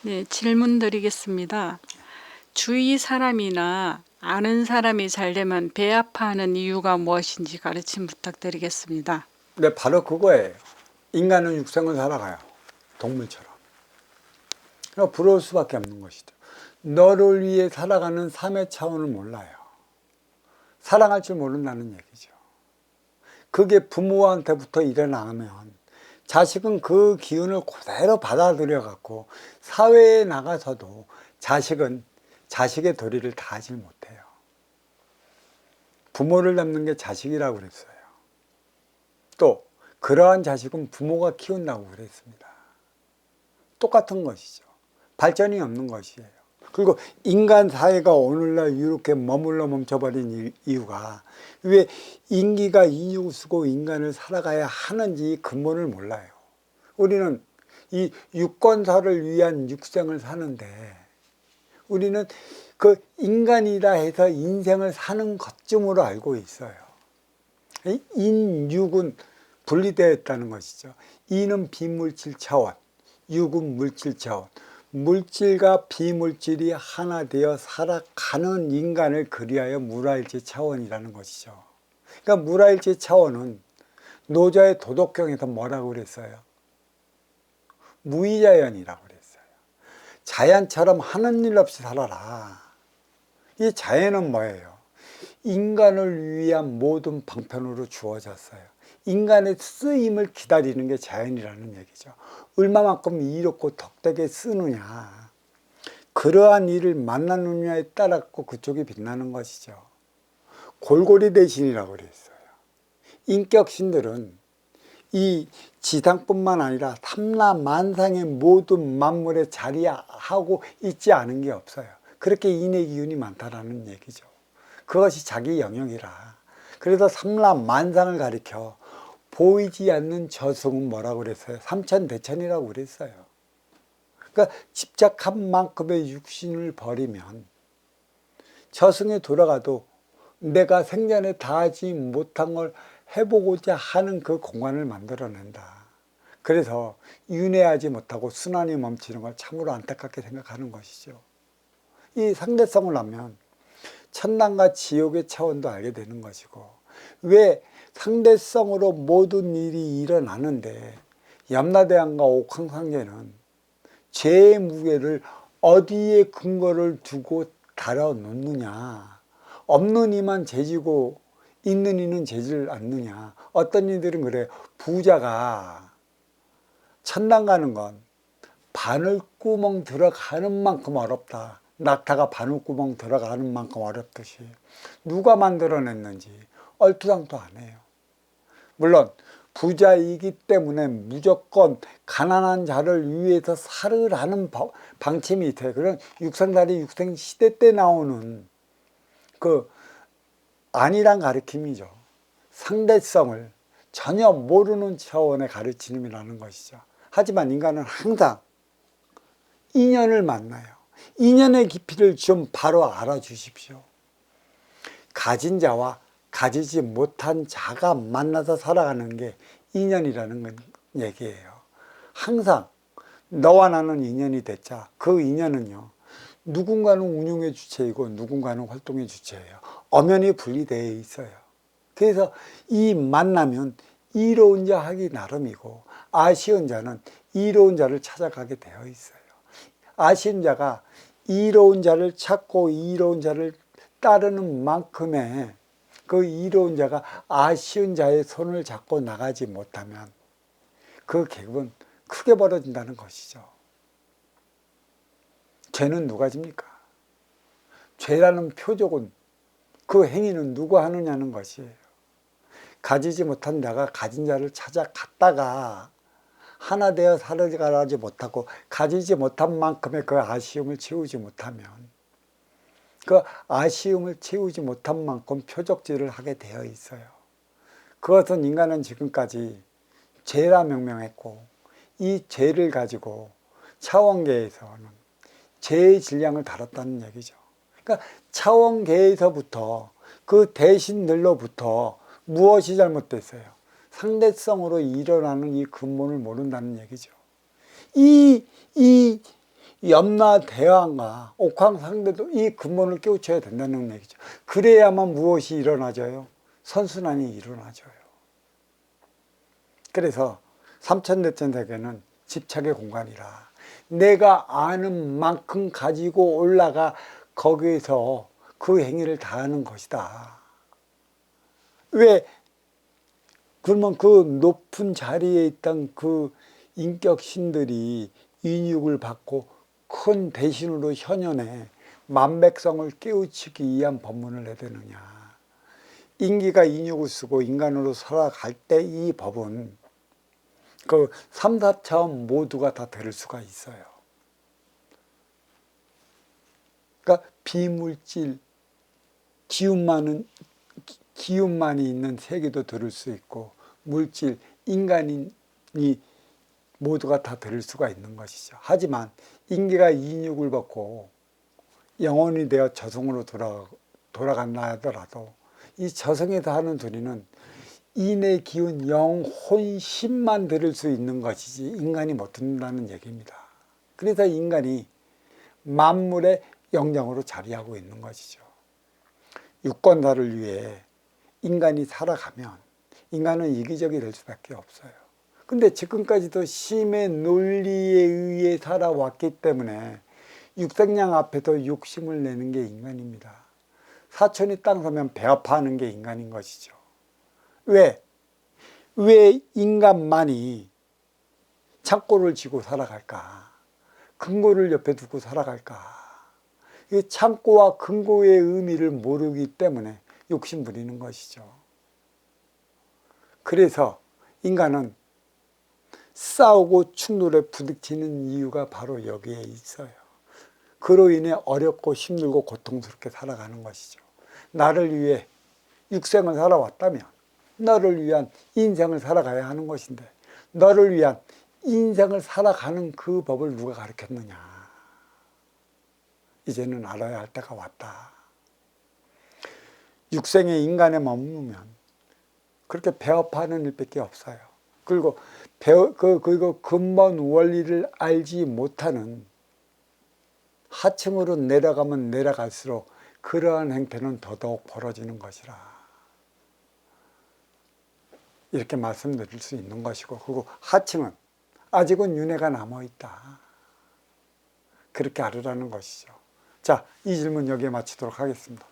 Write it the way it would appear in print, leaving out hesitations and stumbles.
네, 질문 드리겠습니다. 주위 사람이나 아는 사람이 잘 되면 배 아파하는 이유가 무엇인지 가르침 부탁드리겠습니다. 네, 바로 그거예요. 인간은 육생을 살아가요. 동물처럼. 그러니까 부러울 수밖에 없는 것이죠. 너를 위해 살아가는 삶의 차원을 몰라요. 사랑할 줄 모른다는 얘기죠. 그게 부모한테부터 일어나면 자식은 그 기운을 그대로 받아들여 갖고 사회에 나가서도 자식은 자식의 도리를 다 하질 못해요. 부모를 닮는 게 자식이라고 그랬어요. 또 그러한 자식은 부모가 키운다고 그랬습니다. 똑같은 것이죠. 발전이 없는 것이에요. 그리고 인간 사회가 오늘날 이렇게 머물러 멈춰버린 이유가 왜 인기가 인육을 쓰고 인간을 살아가야 하는지 근본을 몰라요. 우리는 이 유권사를 위한 육생을 사는데 우리는 그 인간이라 해서 인생을 사는 것쯤으로 알고 있어요. 인육은 분리되어 있다는 것이죠. 인은 비물질 차원, 육은 물질 차원. 물질과 비물질이 하나 되어 살아가는 인간을 그리하여 무라일체 차원이라는 것이죠. 그러니까 무라일체 차원은 노자의 도덕경에서 뭐라고 그랬어요? 무의자연이라고 그랬어요. 자연처럼 하는 일 없이 살아라. 이 자연은 뭐예요? 인간을 위한 모든 방편으로 주어졌어요. 인간의 쓰임을 기다리는 게 자연이라는 얘기죠. 얼마만큼 이롭고 덕되게 쓰느냐, 그러한 일을 만나느냐에 따라 그쪽이 빛나는 것이죠. 골고리 대신이라고 그랬어요. 인격신들은 이 지상뿐만 아니라 삼라만상의 모든 만물에 자리하고 있지 않은 게 없어요. 그렇게 인의 기운이 많다라는 얘기죠. 그것이 자기 영역이라. 그래서 삼라만상을 가리켜 보이지 않는 저승은 뭐라고 그랬어요? 삼천대천이라고 그랬어요. 그러니까 집착한 만큼의 육신을 버리면 저승에 돌아가도 내가 생전에 다 하지 못한 걸 해보고자 하는 그 공간을 만들어낸다. 그래서 윤회하지 못하고 순환이 멈추는 걸 참으로 안타깝게 생각하는 것이죠. 이 상대성을 하면 천당과 지옥의 차원도 알게 되는 것이고, 왜 상대성으로 모든 일이 일어나는데 염라대왕과 옥황상제는 죄의 무게를 어디에 근거를 두고 달아놓느냐, 없는 이만 죄지고 있는 이는 죄질 않느냐. 어떤 이들은 그래요. 부자가 천당 가는 건 바늘구멍 들어가는 만큼 어렵다. 낙타가 바늘구멍 들어가는 만큼 어렵듯이 누가 만들어냈는지 얼토당토 안 해요. 물론 부자이기 때문에 무조건 가난한 자를 위해서 살으라는 방침이 있어요. 그런 육상다리 육생시대 때 나오는 그 아니란 가르침이죠. 상대성을 전혀 모르는 차원의 가르침이라는 것이죠. 하지만 인간은 항상 인연을 만나요. 인연의 깊이를 좀 바로 알아주십시오. 가진 자와 가지지 못한 자가 만나서 살아가는 게 인연이라는 얘기예요. 항상 너와 나는 인연이 됐자 그 인연은요, 누군가는 운용의 주체이고 누군가는 활동의 주체예요. 엄연히 분리되어 있어요. 그래서 이 만나면 이로운 자 하기 나름이고 아쉬운 자는 이로운 자를 찾아가게 되어 있어요. 아쉬운 자가 이로운 자를 찾고 이로운 자를 따르는 만큼의 그 이로운 자가 아쉬운 자의 손을 잡고 나가지 못하면 그 계급은 크게 벌어진다는 것이죠. 죄는 누가 집니까? 죄라는 표적은 그 행위는 누가 하느냐는 것이에요. 가지지 못한 자가 가진 자를 찾아갔다가 하나 되어 살아가지 못하고 가지지 못한 만큼의 그 아쉬움을 채우지 못하면 그 아쉬움을 채우지 못한 만큼 표적질을 하게 되어 있어요. 그것은 인간은 지금까지 죄라 명명했고 이 죄를 가지고 차원계에서는 죄의 질량을 다뤘다는 얘기죠. 그러니까 차원계에서부터 그 대신들로부터 무엇이 잘못됐어요? 상대성으로 일어나는 이 근본을 모른다는 얘기죠. 이 염라대왕과 옥황상제도 이 근본을 깨우쳐야 된다는 얘기죠. 그래야만 무엇이 일어나져요? 선순환이 일어나져요. 그래서 삼천대천 세계는 집착의 공간이라 내가 아는 만큼 가지고 올라가 거기에서 그 행위를 다 하는 것이다. 왜? 그러면 그 높은 자리에 있던 그 인격 신들이 인육을 받고 큰 대신으로 현현에 만백성을 깨우치기 위한 법문을 내대느냐. 인기가 인육을 쓰고 인간으로 살아갈 때 이 법은 그 삼사차원 모두가 다 들을 수가 있어요. 그러니까 비물질, 기운만이 있는 세계도 들을 수 있고 물질, 인간이 모두가 다 들을 수가 있는 것이죠. 하지만 인계가 인육을 받고 영혼이 되어 저승으로 돌아간다 하더라도 이 저승에서 하는 소리는 인의 기운, 영혼, 심만 들을 수 있는 것이지 인간이 못 듣는다는 얘기입니다. 그래서 인간이 만물의 영장으로 자리하고 있는 것이죠. 유권자를 위해 인간이 살아가면 인간은 이기적이 될 수밖에 없어요. 근데 지금까지도 심의 논리에 의해 살아왔기 때문에 육생양 앞에서 욕심을 내는 게 인간입니다. 사촌이 땅 사면 배 아파하는 게 인간인 것이죠. 왜 인간만이 창고를 쥐고 살아갈까? 금고를 옆에 두고 살아갈까? 이 창고와 금고의 의미를 모르기 때문에 욕심 부리는 것이죠. 그래서 인간은 싸우고 충돌에 부딪히는 이유가 바로 여기에 있어요. 그로 인해 어렵고 힘들고 고통스럽게 살아가는 것이죠. 나를 위해 육생을 살아왔다면 너를 위한 인생을 살아가야 하는 것인데 너를 위한 인생을 살아가는 그 법을 누가 가르쳤느냐. 이제는 알아야 할 때가 왔다. 육생의 인간에 머무르면 그렇게 배업하는 일밖에 없어요. 그리고 그리고 근본 원리를 알지 못하는 하층으로 내려가면 내려갈수록 그러한 행태는 더더욱 벌어지는 것이라. 이렇게 말씀드릴 수 있는 것이고, 그리고 하층은 아직은 윤회가 남아있다. 그렇게 알으라는 것이죠. 자, 이 질문 여기에 마치도록 하겠습니다.